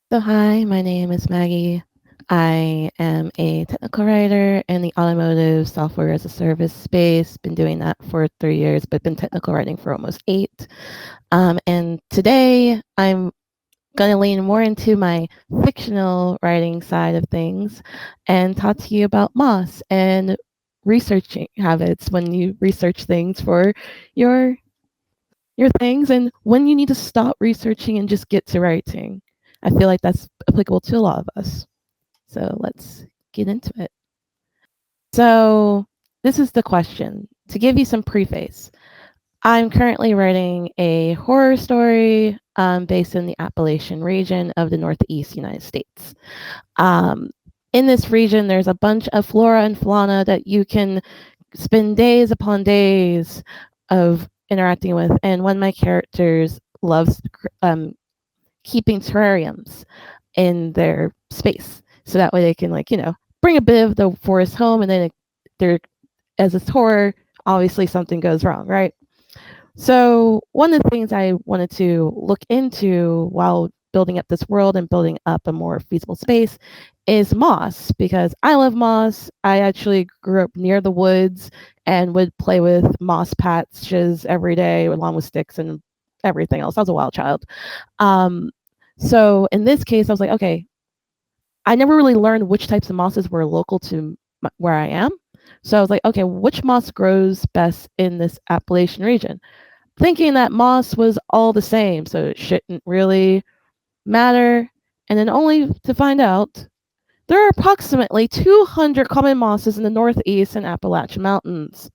So, hi, my name is Maggie. I am a technical writer in the automotive software as a service space. Been doing that for 3 years, but been technical writing for almost eight. And today I'm going to lean more into my fictional writing side of things and talk to you about moss and researching habits when you research things for your your things and when you need to stop researching and just get to writing. I feel like that's applicable to a lot of us. So let's get into it. So, this is the question. To give you some preface, I'm currently writing a horror story based in the Appalachian region of the Northeast United States. Um, in this region, there's a bunch of flora and fauna that you can spend days upon days of interacting with. And one of my characters loves keeping terrariums in their space. So that way they can, like, bring a bit of the forest home and then they're, as a horror, obviously something goes wrong, right? So one of the things I wanted to look into while building up this world and building up a more feasible space is moss, because I love moss. I actually grew up near the woods and would play with moss patches every day along with sticks and everything else. I was a wild child. Um, so in this case, I was like, okay, I never really learned which types of mosses were local to where I am. So I was like, okay, which moss grows best in this Appalachian region? Thinking that moss was all the same, so it shouldn't really matter. And then only to find out there are approximately 200 common mosses in the Northeast and Appalachian Mountains.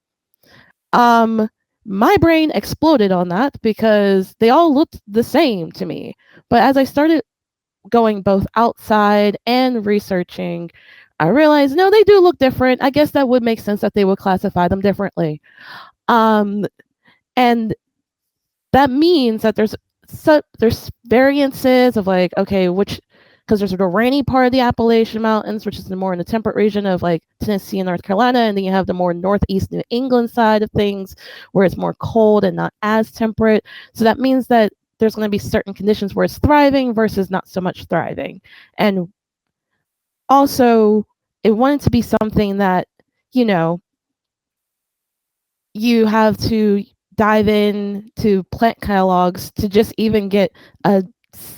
Um, my brain exploded on that because they all looked the same to me. But as I started going both outside and researching, I realized no, they do look different. I guess that would make sense that they would classify them differently. Um, and that means that there's variances of, like, okay, which, because there's the rainy part of the Appalachian Mountains, which is the more in the temperate region of like Tennessee and North Carolina, and then you have the more northeast New England side of things where it's more cold and not as temperate. So that means that there's going to be certain conditions where it's thriving versus not so much thriving. And also, it wanted to be something that, you know, you have to dive in to plant catalogs to just even get a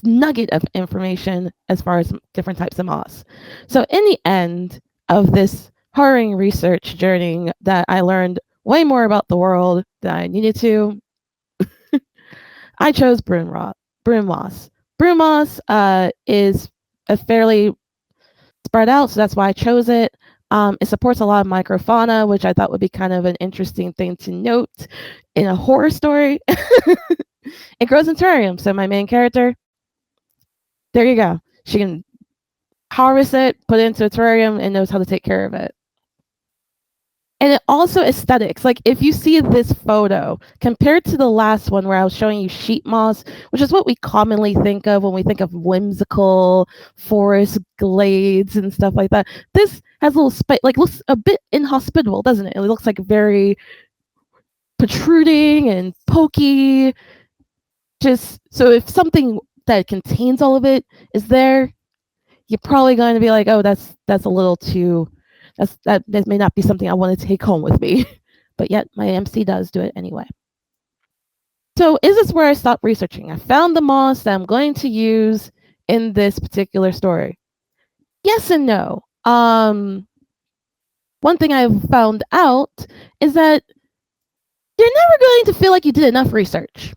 nugget of information as far as different types of moss. So in the end of this harrowing research journey that I learned way more about the world than I needed to, I chose broom moss. Broom moss is a fairly spread out, so that's why I chose it. It supports a lot of microfauna, which I thought would be kind of an interesting thing to note in a horror story. It grows in terrariums, so my main character, there you go. She can harvest it, put it into a terrarium, and knows how to take care of it. And it also aesthetics. Like if you see this photo compared to the last one where I was showing you sheet moss, which is what we commonly think of when we think of whimsical forest glades and stuff like that. This has a little like looks a bit inhospitable, doesn't it? It looks like very protruding and pokey. Just so if something that contains all of it is there, you're probably going to be like, oh, that's a little too that may not be something I want to take home with me. But yet my MC does do it anyway. So is this where I stop researching? I found the moss that I'm going to use in this particular story. Yes and no. One thing I've found out is that you're never going to feel like you did enough research.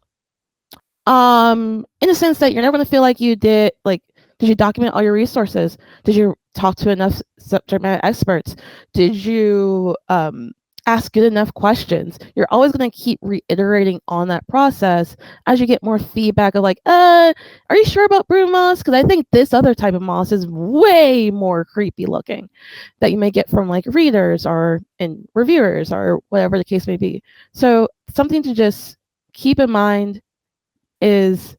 In the sense that you're never going to feel like you did, like, did you document all your resources? Did you talk to enough subject matter experts? Did you ask good enough questions? You're always going to keep reiterating on that process as you get more feedback of like, are you sure about broom moss? Because I think this other type of moss is way more creepy looking that you may get from like readers or in reviewers or whatever the case may be. So something to just keep in mind is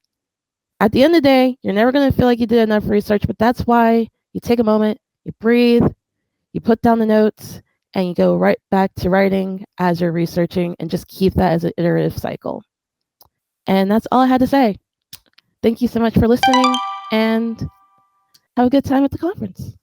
at the end of the day, you're never going to feel like you did enough research, but that's why you take a moment, you breathe, you put down the notes, and you go right back to writing as you're researching and just keep that as an iterative cycle. And that's all I had to say. Thank you so much for listening, and Have a good time at the conference.